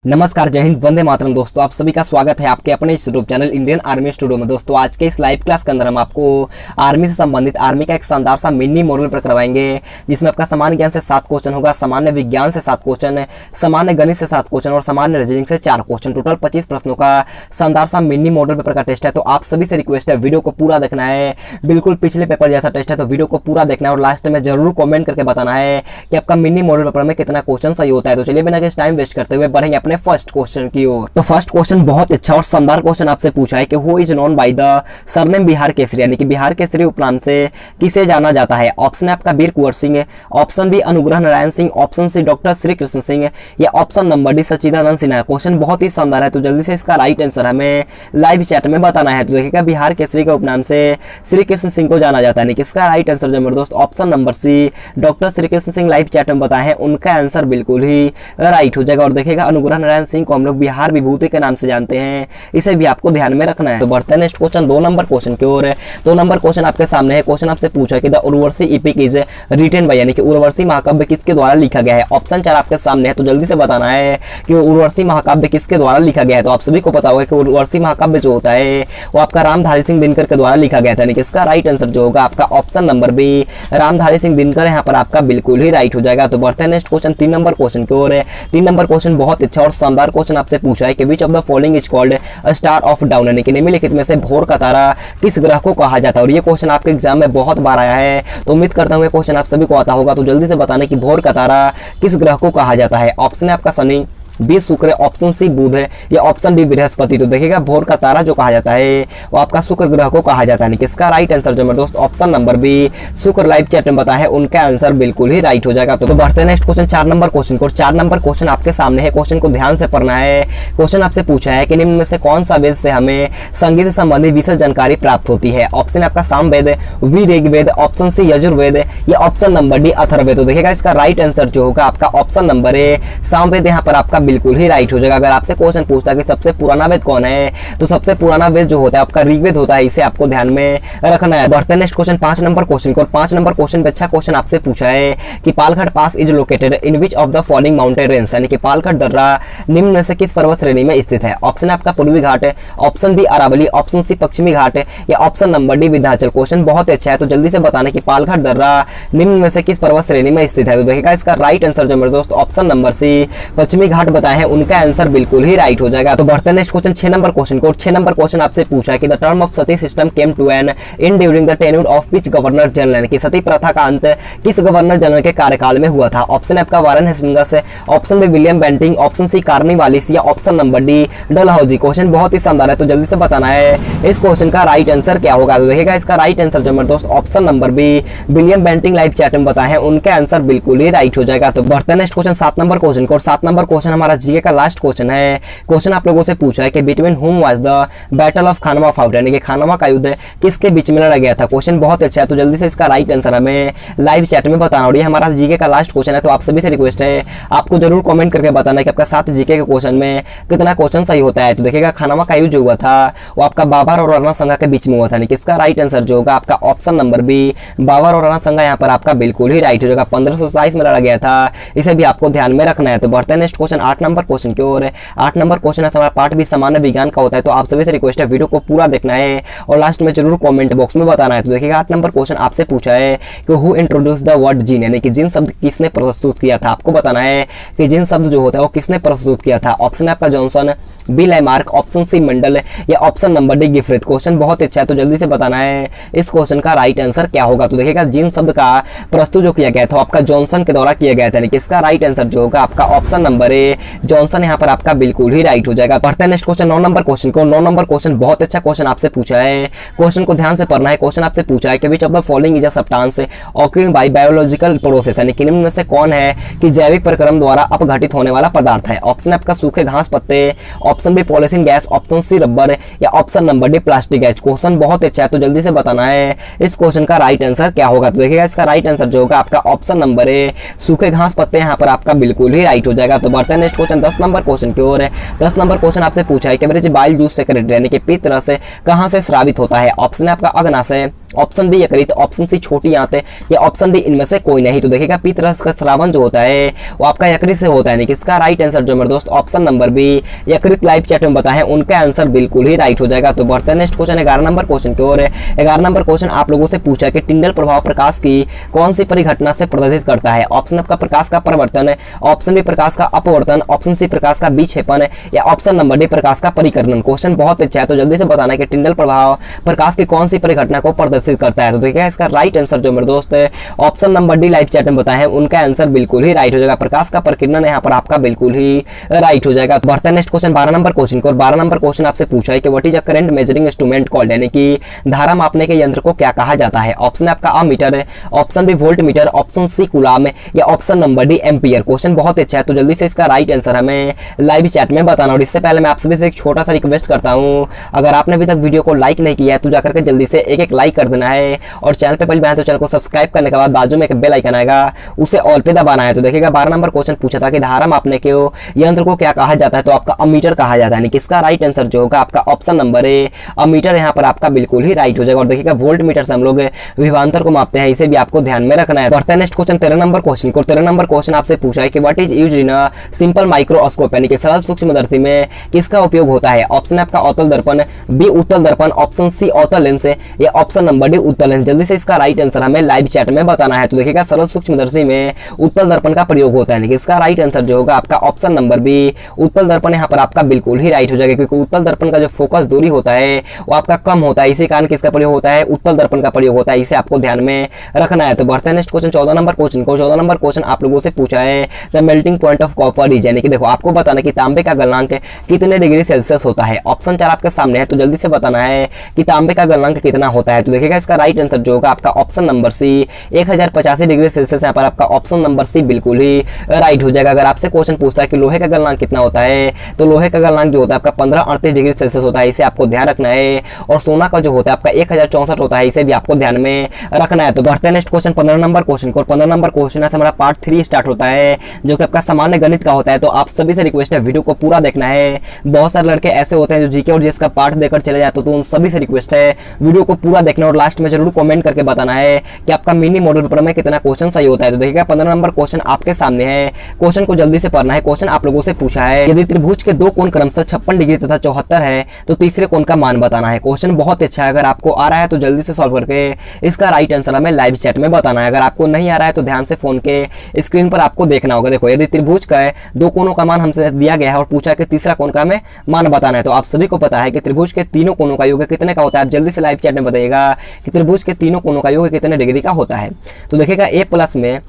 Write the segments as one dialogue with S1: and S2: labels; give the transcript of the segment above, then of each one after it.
S1: नमस्कार, जय हिंद, वंदे मातरम। दोस्तों आप सभी का स्वागत है आपके अपने इस YouTube channel Indian army studio में। दोस्तों आज के इस लाइव क्लास के अंदर हम आपको आर्मी से संबंधित आर्मी का एक शानदार सा मिनी मॉडल पर करवाएंगे, जिसमें आपका सामान्य ज्ञान से 7 क्वेश्चन होगा, सामान्य विज्ञान से 7 क्वेश्चन, सामान्य गणित से 7 क्वेश्चन और सामान्य रीजनिंग से 4 क्वेश्चन। टोटल 25 प्रश्नों का शानदार सा मिनी मॉडल पेपर का टेस्ट है। तो आप सभी से रिक्वेस्ट है, वीडियो को पूरा देखना है, बिल्कुल पिछले पेपर जैसा टेस्ट है, तो वीडियो को पूरा देखना है और लास्ट में जरूर कॉमेंट करके बताना है कि आपका मिनी मॉडल पेपर में कितना क्वेश्चन सही होता है। तो चलिए बिना किसी टाइम वेस्ट करते हुए बढ़ेंगे अपने फर्स्ट क्वेश्चन की ओर। तो फर्स्ट क्वेश्चन बहुत अच्छा और शानदार क्वेश्चन आपसे पूछा है कि who is known by the surname Bihar Kesari, यानी कि बिहार केसरी उपनाम से किसे जाना जाता है। ऑप्शन है आपका Veer Kunwar Singh, option B Anugrah Narayan Singh, option C doctor Shri Krishna Singh या option number D Sachchidanand Sinha. Question बहुत ही शानदार है, तो जल्दी से इसका राइट आंसर हमें लाइव चैट में बताना है। तो देखिएगा, बिहार केसरी के उपनाम से श्री कृष्ण सिंह को जाना जाता है। इसका राइट आंसर जो मेरे दोस्त option number C doctor Shri Krishna Singh live chat में बताए हैं, उनका आंसर बिल्कुल ही राइट हो जाएगा। और देखिएगा, अनुग्रह नारायण सिंह को हम लोग बिहार विभूति के नाम से जानते हैं, इसे भी आपको ध्यान में रखना है। तो बढ़ते हैं नेक्स्ट क्वेश्चन 2 नंबर क्वेश्चन की ओर। 2 नंबर क्वेश्चन आपके सामने है। क्वेश्चन आपसे पूछा कि the Urvashi epic is written by, यानी कि उर्वशी महाकाव्य किसके द्वारा लिखा गया है। ऑप्शन 4 आपके सामने है, तो जल्दी से बताना है कि उर्वशी महाकाव्य किसके द्वारा लिखा गया है। तो आप सभी को पता होगा कि उर्वशी महाकाव्य जो होता है वो आपका रामधारी सिंह दिनकर के द्वारा लिखा गया था। यानी कि इसका राइट आंसर जो होगा आपका option number B Ramdhari Singh Dinkar यहाँ पर आपका बिल्कुल ही राइट हो जाएगा। तो बढ़ते हैं नेक्स्ट क्वेश्चन 3 नंबर क्वेश्चन की ओर। 3 नंबर क्वेश्चन बहुत अच्छा और शानदार क्वेश्चन आपसे पूछा है कि विच of the following is called star of down, यानी कि निम्नलिखित में से भोर का तारा किस ग्रह को कहा जाता है। और ये क्वेश्चन आपके एग्जाम में बहुत बार आया है, तो उम्मीद करता हूँ ये क्वेश्चन आप सभी को आता होगा। तो जल्दी से बताने कि भोर का तारा किस ग्रह को कहा जाता है। ऑप्शन है आपका शनि, बी शुक्र, ऑप्शन सी बुध है या ऑप्शन डी बृहस्पति। तो देखिएगा, भोर का तारा जो कहा जाता है वो आपका शुक्र ग्रह को कहा जाता है। किसका राइट आंसर जो मेरे दोस्त ऑप्शन नंबर बी शुक्र लाइव चैट में बताया है, उनका आंसर बिल्कुल ही राइट हो जाएगा। तो बढ़ते हैं नेक्स्ट क्वेश्चन 4 नंबर क्वेश्चन को। 4 नंबर क्वेश्चन आपके सामने है, क्वेश्चन को ध्यान से पढ़ना है। क्वेश्चन आपसे पूछा है कि निम्न में से कौन सा वेद से हमें संगीत से संबंधित विशेष जानकारी प्राप्त होती है। ऑप्शन आपका सामवेद, ऋग्वेद, ऑप्शन सी यजुर्वेद या ऑप्शन नंबर डी अथर्ववेद। तो देखिएगा, इसका राइट आंसर जो होगा आपका ऑप्शन नंबर ए सामवेद यहाँ पर आपका बिल्कुल ही राइट हो। अगर आपसे क्वेश्चन पूछता है कि सबसे पुराना वेद कौन है, तो सबसे पुराना वेद जो होता है आपका ऋग्वेद होता है, इसे आपको ध्यान में रखना है। बढ़ते हैं नेक्स्ट क्वेश्चन 5 नंबर क्वेश्चन को। 5 नंबर क्वेश्चन पे अच्छा क्वेश्चन आपसे पूछा है कि Palghat pass is located in which of the following mountain range, यानी कि पालघाट दर्रा निम्न में से किस पर्वत श्रेणी में स्थित है। ऑप्शन आपका पूर्वी घाट, option B Aravali, option C पश्चिमी घाट या option number D Vindhyachal. Question बहुत अच्छा है, तो जल्दी से बताने कि पालघाट दर्रा निम्न में से किस पर्वत श्रेणी में स्थित है। तो देखिएगा, इसका राइट आंसर जो मेरे दोस्त ऑप्शन नंबर सी पश्चिमी घाट बताए हैं, उनका आंसर बिल्कुल ही राइट हो जाएगा। तो बढ़ते हैं नेक्स्ट क्वेश्चन 6 नंबर क्वेश्चन को। 6 नंबर क्वेश्चन आपसे पूछा है कि the term of sati system came to an end during the tenure of which governor general, यानी कि सती प्रथा का अंत किस गवर्नर जनरल के कार्यकाल में हुआ था। ऑप्शन आपका Warren Hastings, option B William Bentinck, option C Cornwallis या option number D Dalhousie. Question बहुत ही शानदार है, तो जल्दी से बताना है इस क्वेश्चन का राइट आंसर क्या होगा। तो देखिएगा, इसका राइट आंसर जो मेरे दोस्त option number B William Bentinck live chat में बताए हैं, उनका आंसर बिल्कुल ही राइट हो जाएगा। तो बढ़ते हैं नेक्स्ट क्वेश्चन 7 नंबर क्वेश्चन को। 7 नंबर क्वेश्चन हमारा जीके का लास्ट क्वेश्चन है। क्वेश्चन आप लोगों से पूछा है कि बिटवीन हुम was the battle of Khanwa fought, यानी कि खानवा का युद्ध किसके बीच में लड़ा गया था। क्वेश्चन बहुत अच्छा है, तो जल्दी से इसका राइट आंसर हमें लाइव चैट में बताना। और ये हमारा जीके का लास्ट क्वेश्चन है, तो आप सभी से रिक्वेस्ट है आपको जरूर कमेंट करके बताना कि आपका 7 जीके के क्वेश्चन में कितना क्वेश्चन सही होता है। तो देखिएगा, खानवा का युद्ध जो हुआ था वो आपका बाबर और राणा संगा के बीच में हुआ था। इसका राइट आंसर जो होगा आपका ऑप्शन नंबर बी बाबर और राणा संगा यहाँ पर आपका बिल्कुल ही राइट हो जाएगा। 1527 में लड़ा गया था, इसे भी आपको ध्यान में रखना है। तो बढ़ते हैं नेक्स्ट क्वेश्चन 8 नंबर क्वेश्चन की ओर। 8 नंबर क्वेश्चन हमारा पार्ट भी सामान्य विज्ञान का होता है, तो आप सभी से रिक्वेस्ट है वीडियो को पूरा देखना है और लास्ट में जरूर कमेंट बॉक्स में बताना है। तो देखिएगा, 8 नंबर क्वेश्चन आपसे पूछा है कि who introduce the word gene, यानी कि जीन शब्द किसने प्रस्तुत किया था। आपको बताना है कि जीन शब्द जो होता है वो किसने प्रस्तुत किया था। ऑप्शन आपका Johnson, B Lamarck, option C Mendel या option number D Griffith. Question बहुत अच्छा है, तो जल्दी से बताना है इस क्वेश्चन का राइट आंसर क्या होगा। तो देखिएगा, जीन शब्द का प्रस्तुत जो किया गया था आपका जॉनसन के द्वारा किया गया था, यानी कि इसका राइट आंसर जो होगा आपका ऑप्शन नंबर ए जॉनसन यहाँ पर आपका बिल्कुल ही राइट हो जाएगा। बढ़ते हैं नेक्स्ट क्वेश्चन 9 नंबर क्वेश्चन को। 9 नंबर क्वेश्चन बहुत अच्छा क्वेश्चन आपसे पूछा है, क्वेश्चन को ध्यान से पढ़ना है। क्वेश्चन आपसे पूछा है कि विच of the following is a substance occurring bye biological process, यानी कि निम्न में से कौन है कि जैविक प्रक्रम द्वारा अपघटित होने वाला पदार्थ है। ऑप्शन आपका सूखे घास पत्ते, option B polythene gas, option C rubber या option number D plastic gas. Question बहुत अच्छा है, तो जल्दी से बताना है इस क्वेश्चन का राइट आंसर क्या होगा। तो देखिएगा, इसका राइट आंसर जो होगा आपका ऑप्शन नंबर ए सूखे घास पत्ते यहाँ पर आपका बिल्कुल ही राइट हो जाएगा। तो बढ़ते हैं नेक्स्ट क्वेश्चन 10 नंबर क्वेश्चन की ओर। 10 नंबर क्वेश्चन आपसे पूछा है कि बाइल जूस सेक्रेटरी, यानी कि पित्त रस कहां से स्रावित होता है। ऑप्शन है आपका अग्नाशय, ऑप्शन बी यकृत, ऑप्शन सी छोटी आंत या ऑप्शन डी इनमें से कोई नहीं। तो देखिएगा पित्तरस जो होता है वो आपका यकृत से होता है, यानी कि इसका राइट आंसर जो मेरे दोस्त ऑप्शन नंबर बी यकृत लाइव चैट में बताएं उनका आंसर बिल्कुल ही राइट हो जाएगा। तो बढ़ते हैं नेक्स्ट क्वेश्चन 11 नंबर क्वेश्चन की ओर। 11 नंबर क्वेश्चन आप लोगों से पूछा कि टिंडल प्रभाव प्रकाश की कौन सी परिघटना से प्रदर्शित करता है। ऑप्शन आपका प्रकाश का परिवर्तन, ऑप्शन बी प्रकाश का अपवर्तन, ऑप्शन सी प्रकाश का विक्षेपण या ऑप्शन नंबर डी प्रकाश का परिकर्णन। क्वेश्चन बहुत अच्छा है, तो जल्दी से बताना है कि टिंडल प्रभाव प्रकाश की कौन सी परिघटना को प्रदर्शित करता है। तो देखिए इसका राइट आंसर जो मेरे दोस्त option number D live chat में बताए हैं उनका आंसर बिल्कुल ही राइट हो जाएगा। प्रकाश का परिकर्णन यहाँ पर आपका बिल्कुल ही राइट हो जाएगा। तो बढ़ते हैं नेक्स्ट क्वेश्चन 12 नंबर क्वेश्चन को। 12 नंबर क्वेश्चन आपसे पूछा है कि what is a current measuring instrument called, यानी कि धारा मापने के यंत्र को क्या कहा जाता है। ऑप्शन आपका अमीटर है, option B voltmeter, option C coulomb या option number D ampere. Question बहुत अच्छा है, तो जल्दी से इसका राइट आंसर हमें लाइव चैट में बताना। और इससे पहले मैं आप सभी से एक छोटा सा रिक्वेस्ट करता हूं, अगर आपने अभी तक वीडियो को लाइक नहीं किया है तो जाकर के जल्दी से एक लाइक कर देना है और चैनल पे पहले बनाए तो चैनल को सब्सक्राइब करने के बाद बाजू में एक बेल आइकन आएगा उसे ऑल पे दबाना है। तो देखिएगा 12 नंबर क्वेश्चन पूछा था कि धारा मापने के यंत्र को क्या कहा जाता है, तो आपका अमीटर कहा जाता है, यानी कि इसका राइट आंसर जो होगा आपका ऑप्शन नंबर ए अमीटर यहाँ पर आपका बिल्कुल ही राइट हो जाएगा। और देखिएगा वोल्ट मीटर से हम लोग विभवांतर को मापते हैं, इसे भी आपको ध्यान में रखना है। बढ़ते हैं नेक्स्ट क्वेश्चन 13 नंबर क्वेश्चन को। 13 नंबर क्वेश्चन आपसे पूछा है कि what is used in a simple microscope, यानी कि सरल सूक्ष्मदर्शी में किसका उपयोग होता है। ऑप्शन आपका अवतल दर्पण, बी उत्तल दर्पण, ऑप्शन सी अवतल लेंस या ऑप्शन नंबर डी उत्तल लेंस। जल्दी से इसका राइट आंसर हमें लाइव चैट में बताना है। तो देखिएगा सरल सूक्ष्मदर्शी में उत्तल दर्पण का प्रयोग होता है, यानी कि इसका राइट आंसर जो होगा आपका ऑप्शन नंबर बी उत्तल दर्पण यहाँ पर आपका बिल्कुल ही राइट हो जाएगा, क्योंकि उत्तल दर्पण का जो फोकस दूरी होता है वो आपका कम होता है, इसी कारण किसका प्रयोग होता है, उत्तल दर्पण का प्रयोग होता है, इसे आपको ध्यान में रखना है। तो बढ़ते हैं नेक्स्ट क्वेश्चन 14 नंबर क्वेश्चन को। 14 नंबर क्वेश्चन आप लोगों से पूछा है the melting point of copper is, यानी कि देखो आपको बताना कि तांबे का गलनांक कितने डिग्री सेल्सियस होता है। ऑप्शन 4 आपके सामने है, तो जल्दी से बताना है कि तांबे का गलनांक कितना होता है। तो देखिएगा इसका राइट आंसर जो होगा आपका option number C 1085 degree Celsius, यहाँ पर आपका ऑप्शन नंबर सी बिल्कुल ही राइट हो जाएगा। अगर आपसे क्वेश्चन पूछता है कि लोहे का गलनांक कितना होता है, तो लोहे का गलनांक जो होता है आपका 1538 डिग्री सेल्सियस होता है, इसे आपको ध्यान रखना है। और सोना का जो होता है आपका 1064 होता है, इसे भी आपको ध्यान में रखना है। तो बढ़ते हैं नेक्स्ट क्वेश्चन 15 नंबर क्वेश्चन को। 15 नंबर क्वेश्चन है हमारा पार्ट 3 स्टार्ट होता है, जो कि आपका सामान्य गणित का होता है। तो आप सभी से रिक्वेस्ट है वीडियो को पूरा देखना है। बहुत सारे लड़के ऐसे होते हैं जो जीके और जीएस का पार्ट देकर चले जाते, तो उन सभी से रिक्वेस्ट है वीडियो को पूरा देखना और लास्ट में जरूर कमेंट करके बताना है कि आपका मिनी मॉडल पेपर में कितना क्वेश्चन सही होता है। तो देखिएगा 15 नंबर क्वेश्चन आपके सामने है, क्वेश्चन को जल्दी से पढ़ना है। क्वेश्चन आप लोगों से पूछा है यदि त्रिभुज के दो कोण क्रमशः 56 डिग्री तथा 74 है तो तीसरे कोण का मान बताना है। क्वेश्चन बहुत अच्छा है, अगर आपको आ रहा है तो जल्दी से सॉल्व करके इसका राइट आंसर हमें लाइव चैट में बताना है। अगर आपको नहीं आ रहा है तो ध्यान से फोन के स्क्रीन पर आपको देखना होगा। देखो यदि त्रिभुज का दो कोणों का मान हमसे दिया गया है और पूछा कि तीसरा कोण का हमें मान बताना है, तो आप सभी को पता है कि त्रिभुज के तीनों कोणों का योग कितने का होता है। आप जल्दी से लाइव चैट में बताइएगा कि त्रिभुज के तीनों कोणों का योग कितने डिग्री का होता है। तो देखिएगा ए प्लस में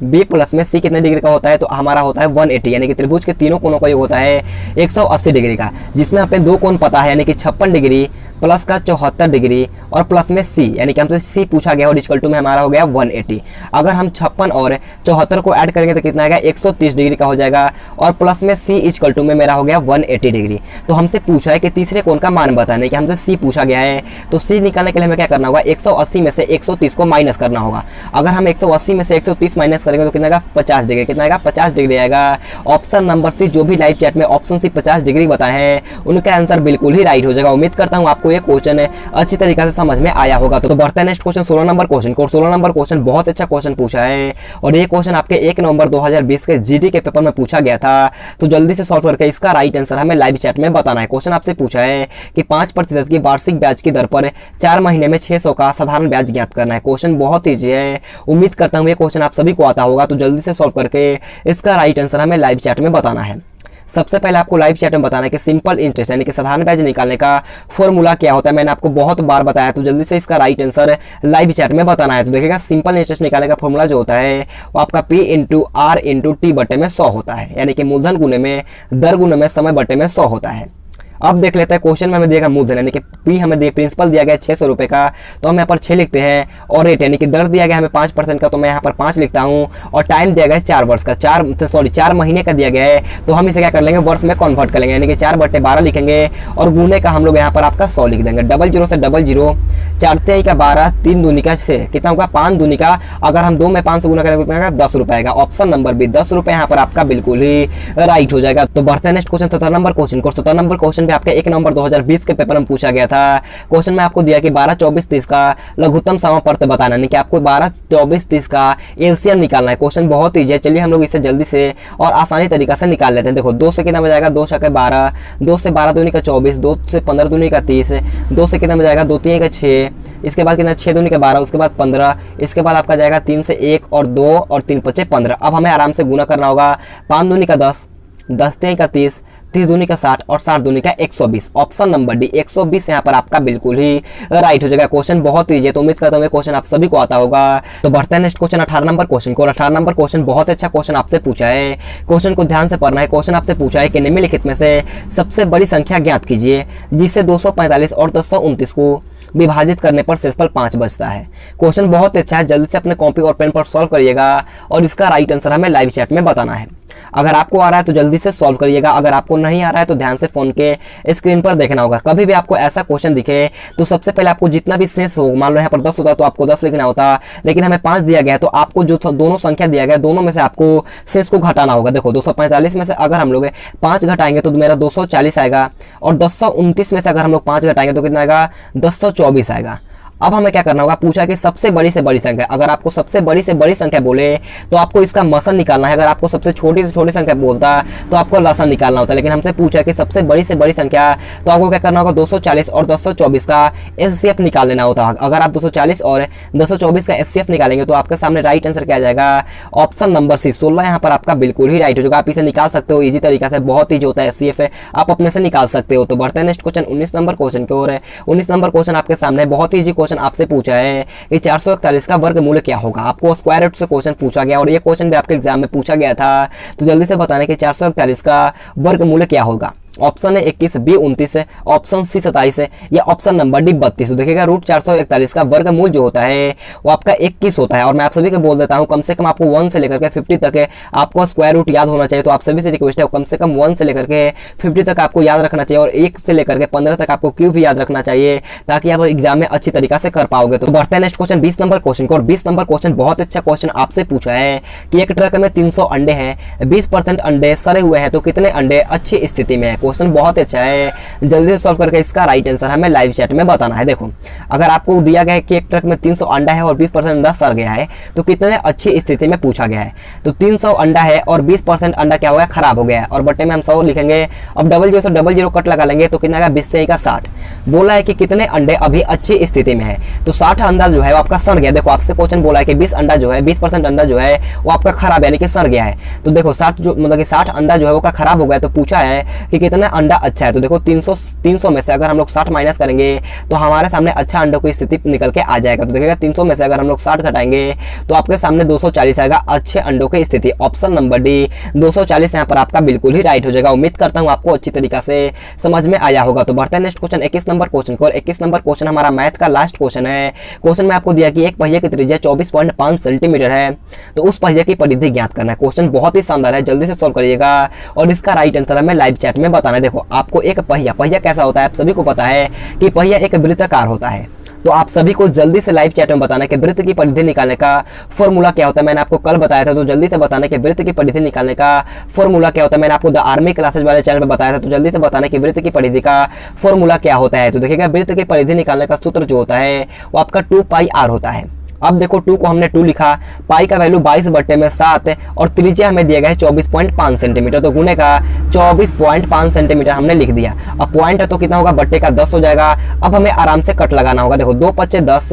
S1: बी प्लस में सी कितने डिग्री का होता है, तो हमारा होता है 180, यानी कि त्रिभुज के तीनों कोणों का योग होता है 180 डिग्री का, जिसमें हमें दो कोण पता है, यानी कि 56 डिग्री प्लस का 74 डिग्री और प्लस में सी, यानी कि हमसे सी पूछा गया और इक्वल टू में हमारा हो गया 180। अगर हम 56 और 74 को ऐड करेंगे तो कितना आएगा 130 डिग्री का हो जाएगा और प्लस में सी इक्वल टू में मेरा हो गया 180 डिग्री। तो हमसे पूछा है कि तीसरे कोण का मान बताने, कि हमसे सी पूछा गया है, तो सी निकालने के लिए हमें क्या करना होगा, 180 में से 130 को माइनस करना होगा। अगर हम 180 में से 130 माइनस करेंगे तो कितना आएगा 50 डिग्री, कितना आएगा 50 डिग्री आएगा। ऑप्शन नंबर सी, जो भी लाइव चैट में ऑप्शन सी 50 डिग्री बताए हैं उनका आंसर बिल्कुल ही राइट हो जाएगा। उम्मीद करता हूँ आपको ये क्वेश्चन अच्छी तरीके से समझ में आया होगा। तो बढ़ते हैं नेक्स्ट क्वेश्चन 16 नंबर क्वेश्चन को। 16 नंबर क्वेश्चन बहुत अच्छा क्वेश्चन पूछा है और ये क्वेश्चन आपके 1 नवंबर 2020 के जीडी के पेपर में पूछा गया था। तो जल्दी से सॉल्व करके इसका राइट आंसर हमें लाइव चैट में बताना है। क्वेश्चन आपसे पूछा है कि 5% की वार्षिक ब्याज की दर पर 4 महीने में 600 का साधारण ब्याज ज्ञात करना है। क्वेश्चन बहुत ईजी है, उम्मीद करता हूँ ये क्वेश्चन आप सभी को आता होगा। तो जल्दी से सॉल्व करके इसका राइट आंसर हमें लाइव चैट में बताना है। सबसे पहले आपको लाइव चैट में बताना है कि सिंपल इंटरेस्ट यानी कि साधारण ब्याज निकालने का फॉर्मूला क्या होता है। मैंने आपको बहुत बार बताया, तो जल्दी से इसका राइट आंसर लाइव चैट में बताना है। तो देखिएगा सिंपल इंटरेस्ट निकालने का फॉर्मूला जो होता है वो आपका P into R into T बटे में 100 होता है, यानी कि मूलधन गुने में दर गुने में समय बटे में 100 होता है। अब देख लेते हैं क्वेश्चन में हमें दिया मूलधन यानी कि पी हमें प्रिंसिपल दिया गया 600 रुपये का, तो हम यहाँ पर 6 लिखते हैं। और रेट यानी कि दर दिया गया हमें 5% का, तो मैं यहाँ पर 5 लिखता हूँ। और टाइम दिया गया है 4 वर्ष का, 4 महीने का दिया गया है, तो हम इसे क्या कर लेंगे वर्ष में कन्वर्ट कर लेंगे, यानी कि 4/12 लिखेंगे और गुने का हम लोग यहाँ पर आपका 100 लिख देंगे। 00 से 00, 4 से का 12, 3 दूनी का 6, कितना होगा 5 दूनी का, अगर हम 2 में 5 से गुना करेंगे तो 10 रुपये आएगा। ऑप्शन नंबर बी 10 रुपये यहाँ पर आपका बिल्कुल ही राइट हो जाएगा। तो बढ़ते हैं नेक्स्ट क्वेश्चन 17 नंबर क्वेश्चन को। 17 नंबर क्वेश्चन भी आपके 1 नवंबर 2020 के पेपर में पूछा गया था। क्वेश्चन में आपको दिया कि 12, 24, 30 का लघुत्तम समापवर्त बताना, यानी कि आपको 12, 24, 30 का एलसीएम निकालना है। क्वेश्चन बहुत ईजी है, चलिए हम लोग इसे जल्दी से और आसानी तरीका से निकाल लेते हैं। देखो 2 से कितना बजाएगा, 2 छके 12, 2 से 12 दूनी का 24, 2 से 15 दूनी का 30, 2 से कितना बजाएगा, 2 3 का 6, इसके बाद कितना 6 दूनी का 12, उसके बाद 15, इसके बाद आपका जाएगा 3 से 1 और 2 और 3 5 15। अब हमें आराम से गुना करना होगा। 5 दूनी का 10, 10 3 का 30, 30 दूनी का 60 और 60 दूनी का 120। ऑप्शन नंबर डी 120 यहाँ पर आपका बिल्कुल ही राइट हो जाएगा। क्वेश्चन बहुत ईजी है, तो उम्मीद करता हूँ क्वेश्चन आप सभी को आता होगा। तो बढ़ते हैं नेक्स्ट क्वेश्चन 18 नंबर क्वेश्चन को। 18 नंबर क्वेश्चन बहुत अच्छा क्वेश्चन आपसे पूछा है। क्वेश्चन को ध्यान से पढ़ना है। क्वेश्चन आपसे पूछा है कि निम्नलिखित में से सबसे बड़ी संख्या ज्ञात कीजिए जिससे 245 और 229 को विभाजित करने पर शेषफल 5 बचता है। क्वेश्चन बहुत अच्छा है, जल्दी से अपने कॉपी और पेन पर सॉल्व करिएगा और इसका राइट आंसर हमें लाइव चैट में बताना है। अगर आपको आ रहा है तो जल्दी से सॉल्व करिएगा, अगर आपको नहीं आ रहा है तो ध्यान से फोन के स्क्रीन पर देखना होगा। कभी भी आपको ऐसा क्वेश्चन दिखे तो सबसे पहले आपको जितना भी शेष हो, मान लो यहाँ पर 10 होता तो आपको 10 लिखना होता, लेकिन हमें 5 दिया गया है तो आपको जो दोनों संख्या दिया गया दोनों में से आपको शेष को घटाना होगा। देखो 245 में से अगर हम लोग 5 घटाएंगे तो मेरा 240 आएगा और 229 में से अगर हम लोग 5 घटाएंगे तो कितना आएगा, 224 आएगा। अब हमें क्या करना होगा, पूछा कि सबसे बड़ी से बड़ी संख्या। अगर आपको सबसे बड़ी से बड़ी संख्या बोले तो आपको इसका मसन निकालना है। अगर आपको सबसे छोटी से छोटी संख्या बोलता तो आपको लसन निकालना होता है, लेकिन हमसे पूछा कि सबसे बड़ी से बड़ी संख्या, तो आपको क्या करना होगा, 240 और 224 का एचसीएफ निकाल लेना होता है। अगर आप 240 और 224 का एचसीएफ निकालेंगे तो आपके सामने राइट आंसर क्या आ जाएगा, ऑप्शन नंबर सी 16 यहाँ पर आपका बिल्कुल ही राइट हो जाएगा। आप इसे निकाल सकते हो इजी तरीका से, बहुत ईजी होता है एचसीएफ, आप अपने से निकाल सकते हो। तो बढ़ते हैं नेक्स्ट क्वेश्चन 19 नंबर क्वेश्चन की ओर। 19 नंबर क्वेश्चन आपके सामने बहुत ईजी क्वेश्चन आपसे पूछा है कि 441 का वर्गमूल क्या होगा। आपको स्क्वायर रूट से क्वेश्चन पूछा गया और ये क्वेश्चन भी आपके एग्जाम में पूछा गया था, तो जल्दी से बताना कि 441 का वर्गमूल क्या होगा। ऑप्शन है 21, बी 29 है, ऑप्शन सी 27 है, या ऑप्शन नंबर डी 32। तो देखिएगा रूट 441 का वर्गमूल जो होता है वो आपका 21 होता है। और मैं आप सभी को बोल देता हूं कम से कम आपको 1 से लेकर के 50 तक है आपको स्क्वायर रूट याद होना चाहिए। तो आप सभी से रिक्वेस्ट है कम से कम 1 से लेकर के 50 तक आपको याद रखना चाहिए और 1 से लेकर के 15 तक आपको क्यूब भी याद रखना चाहिए, ताकि आप एग्जाम में अच्छी तरीका से कर पाओगे। तो बढ़ते हैं नेक्स्ट क्वेश्चन 20 नंबर क्वेश्चन को। और 20 नंबर क्वेश्चन बहुत अच्छा क्वेश्चन आपसे पूछा है कि एक ट्रक में 300 अंडे हैं, 20% अंडे सड़े हुए हैं, तो कितने अंडे अच्छी स्थिति में है। क्वेश्चन बहुत अच्छा है, जल्दी से सॉल्व करके इसका राइट आंसर हमें लाइव चैट में बताना है। देखो अगर आपको दिया गया है कि एक ट्रक में 300 अंडा है और 20% अंडा सड़ गया है, तो कितने अच्छी स्थिति में पूछा गया है। तो 300 अंडा है और 20% अंडा क्या हो गया, खराब हो गया है। और बट्टे में हम 100 लिखेंगे, अब 00 से 00 कट लगा लेंगे तो कितना आएगा, 20 से 60। बोला है कि कितने अंडे अभी अच्छी स्थिति में है, तो 60 अंडा जो है वो आपका सड़ गया। देखो आपसे क्वेश्चन बोला है कि 20 अंडा जो है 20% अंडा जो है वो आपका खराब यानी कि सड़ गया है। तो देखो 60 जो मतलब कि 60 अंडा जो है वो का खराब हो गया, तो पूछा है कि कितना अंडा अच्छा है। तो देखो 300 में से अगर हम लोग 60 माइनस करेंगे तो हमारे सामने अच्छा अंडों की स्थिति निकल के आ जाएगा। तो देखिएगा 300 में से अगर हम लोग 60 घटाएंगे तो आपके सामने 240 आएगा अच्छे अंडों की स्थिति। ऑप्शन नंबर डी 240 यहाँ पर आपका बिल्कुल ही राइट हो जाएगा। उम्मीद करता हूँ आपको अच्छी तरीका से समझ में आया होगा। तो बढ़ते हैं नेक्स्ट क्वेश्चन 21 नंबर क्वेश्चन को। और 21 नंबर क्वेश्चन हमारा मैथ का लास्ट क्वेश्चन है। क्वेश्चन में आपको दिया कि एक पहिए की त्रिज्या 24.5 सेंटीमीटर है, तो उस पहिए की परिधि ज्ञात करना है। क्वेश्चन बहुत ही शानदार है, जल्दी से सॉल्व करिएगा और इसका राइट आंसर हमें लाइव चैट में बताना है। देखो आपको एक पहिया कैसा होता है, आप सभी को पता है कि पहिया एक वृत्ताकार होता है। तो आप सभी को जल्दी से लाइव चैट में बताना कि वृत्त की परिधि निकालने का फॉर्मूला क्या होता है। मैंने आपको कल बताया था, तो जल्दी से बताना कि वृत्त की परिधि निकालने का फॉर्मूला क्या होता है। मैंने आपको द आर्मी क्लासेज वाले चैनल पर बताया था, तो जल्दी से बताना कि वृत्त की परिधि का फॉर्मूला क्या होता है। तो देखिएगा वृत्त की परिधि निकालने का सूत्र जो होता है वो आपका 2πr होता है। अब देखो 2 को हमने 2 लिखा, पाई का वैल्यू 22/7 और त्रिज्या हमें दिया गया है 24.5 सेंटीमीटर, तो गुने का 24.5 सेंटीमीटर हमने लिख दिया। अब पॉइंट है तो कितना होगा, बट्टे का 10 हो जाएगा। अब हमें आराम से कट लगाना होगा। देखो 2 5 10,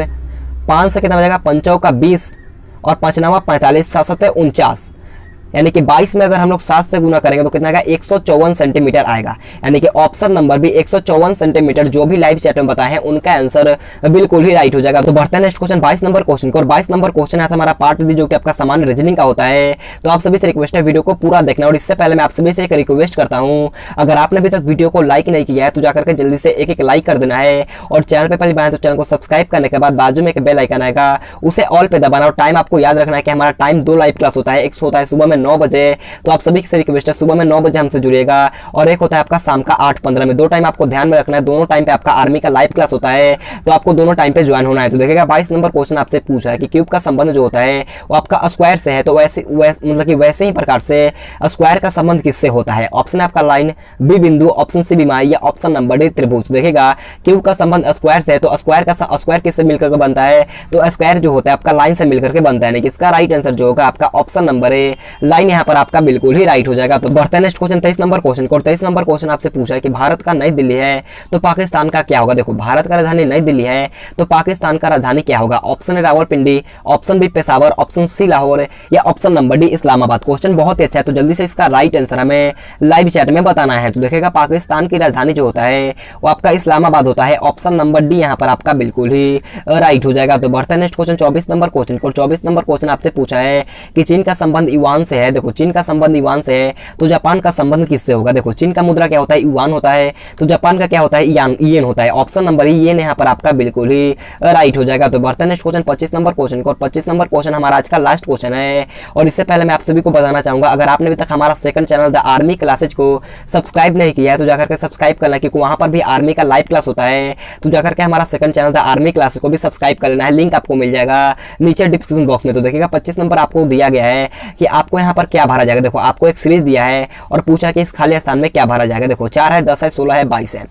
S1: 5 से कितना हो जाएगा, 5 का 20 और 5 9 45, 7 7 49, यानी कि 22 में अगर हम लोग 7 से गुना करेंगे तो कितना आएगा, 154 सेंटीमीटर आएगा। यानी कि ऑप्शन नंबर भी 154 सेंटीमीटर जो भी लाइव चैट में बताए हैं उनका आंसर बिल्कुल ही राइट हो जाएगा। तो बढ़ते हैं नेक्स्ट क्वेश्चन 22 नंबर क्वेश्चन को। और 22 नंबर क्वेश्चन है हमारा पार्ट डी, जो कि आपका सामान्य रीजनिंग का होता है। तो आप सभी से रिक्वेस्ट है वीडियो को पूरा देखना। और इससे पहले मैं आप सभी से एक रिक्वेस्ट करता हूँ, अगर आपने अभी तक वीडियो को लाइक नहीं किया है तो जाकर के जल्दी से एक लाइक कर देना है। और चैनल पर पहले बार तो चैनल को सब्सक्राइब करने के बाद बाजू में एक बेल आइकन आएगा, उसे ऑल पे दबाना। और टाइम आपको याद रखना है कि हमारा टाइम 2 लाइव क्लास होता है, एक होता है सुबह में 9 बजे। तो आप सभी से रिक्वेस्ट है सुबह में 9 बजे हमसे जुड़िएगा। और एक होता है आपका शाम का 8:15 में। 2 टाइम आपको ध्यान में रखना है, दोनों टाइम पे आपका आर्मी का लाइव क्लास होता है, तो आपको दोनों टाइम पे ज्वाइन होना है। तो देखिएगा 22 नंबर क्वेश्चन आपसे पूछा है कि क्यूब का संबंध जो होता है वो आपका स्क्वायर से है, तो वैसे ही प्रकार से स्क्वायर का संबंध किससे होता है। ऑप्शन है आपका लाइन, बी बिंदु, ऑप्शन सी विमाई, या ऑप्शन नंबर डी त्रिभुज। देखिएगा क्यूब का संबंध स्क्वायर से है, तो स्क्वायर किससे मिलकर के बनता है, तो स्क्वायर जो होता है आपका लाइन से मिलकर के बनता है। नहीं, किसका राइट आंसर जो होगा आपका ऑप्शन नंबर ए लाइन यहाँ पर आपका बिल्कुल ही राइट हो जाएगा। तो बढ़ते हैं नेक्स्ट क्वेश्चन 23 नंबर क्वेश्चन को। 23 नंबर क्वेश्चन आपसे पूछा है कि भारत का नई दिल्ली है तो पाकिस्तान का क्या होगा। देखो भारत का राजधानी नई दिल्ली है तो पाकिस्तान का राजधानी क्या होगा। ऑप्शन है Rawalpindi, option B Peshawar, option C Lahore, या option number D Islamabad. Question बहुत ही अच्छा है, तो जल्दी से इसका राइट आंसर हमें लाइव चैट में बताना है। तो देखिएगा पाकिस्तान की राजधानी जो होता है वो आपका इस्लामाबाद होता है। ऑप्शन नंबर डी यहाँ पर आपका बिल्कुल ही राइट हो जाएगा। तो बढ़ते हैं नेक्स्ट क्वेश्चन 24 नंबर क्वेश्चन को। 24 नंबर क्वेश्चन आपसे पूछा है कि चीन का संबंध युआन से है। देखो चीन का संबंध युआन से है तो जापान का संबंध किससे होगा। देखो चीन का मुद्रा क्या होता है, युआन होता है, तो जापान का क्या होता है, येन होता है। ऑप्शन नंबर येन यहाँ पर आपका बिल्कुल ही राइट हो जाएगा। तो बढ़ते हैं नेक्स्ट क्वेश्चन 25 नंबर क्वेश्चन को। 25 नंबर क्वेश्चन हमारा आज का लास्ट क्वेश्चन है। और इससे पहले मैं आप सभी को बताना चाहूंगा, अगर आपने अभी तक हमारा second channel the army classes को सब्सक्राइब नहीं किया है तो जाकर के सब्सक्राइब करना, क्योंकि वहां पर भी आर्मी का लाइव क्लास होता है। तो जाकर के हमारा second channel the army classes को भी सब्सक्राइब कर लेना है, लिंक आपको मिल जाएगा नीचे डिस्क्रिप्शन बॉक्स में। तो देखिएगा 25 नंबर आपको दिया गया है कि आपको यहाँ पर क्या भरा जाएगा। देखो आपको एक सीरीज दिया है और पूछा कि इस खाली स्थान में क्या भरा जाएगा। देखो 4 है, 10 है, 16 है, 22 है।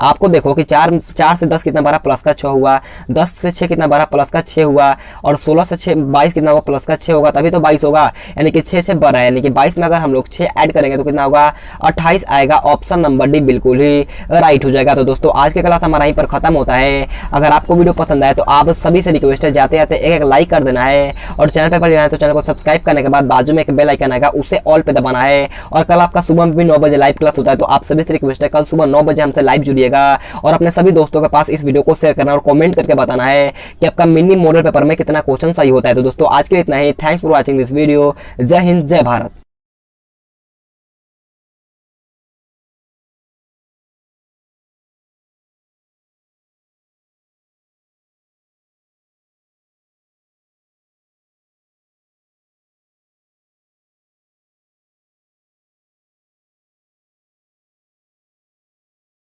S1: आपको देखो कि 4 से 10 कितना भरा, प्लस का 6 हुआ, 10 से 6 कितना भरा, प्लस का 6 हुआ, और 16 से 6 22 कितना हुआ, प्लस का 6 होगा, तभी तो 22 होगा। यानी कि 6 से बड़ा है, यानी कि 22 में अगर हम लोग 6 ऐड करेंगे तो कितना होगा, 28 आएगा। ऑप्शन नंबर डी बिल्कुल ही राइट हो जाएगा। तो दोस्तों आज के क्लास हमारा यहीं पर खत्म होता है। अगर आपको वीडियो पसंद आए तो आप सभी से रिक्वेस्ट है जाते जाते एक लाइक कर देना है, और चैनल पर पहले आए तो चैनल को सब्सक्राइब करने के बाद बाजू में एक बेल आइकन आएगा, उसे ऑल पे दबाना है। और कल आपका सुबह में भी 9 बजे लाइव क्लास होता है, तो आप सभी से रिक्वेस्ट है कल सुबह 9 बजे हमसे लाइव जुड़िएगा और अपने सभी दोस्तों के पास इस वीडियो को शेयर करना और कमेंट करके बताना है कि आपका मिनी मॉडल पेपर में कितना क्वेश्चन सही होता है। तो दोस्तों आज के लिए इतना ही। Thanks for watching this video. जय हिंद, जय भारत।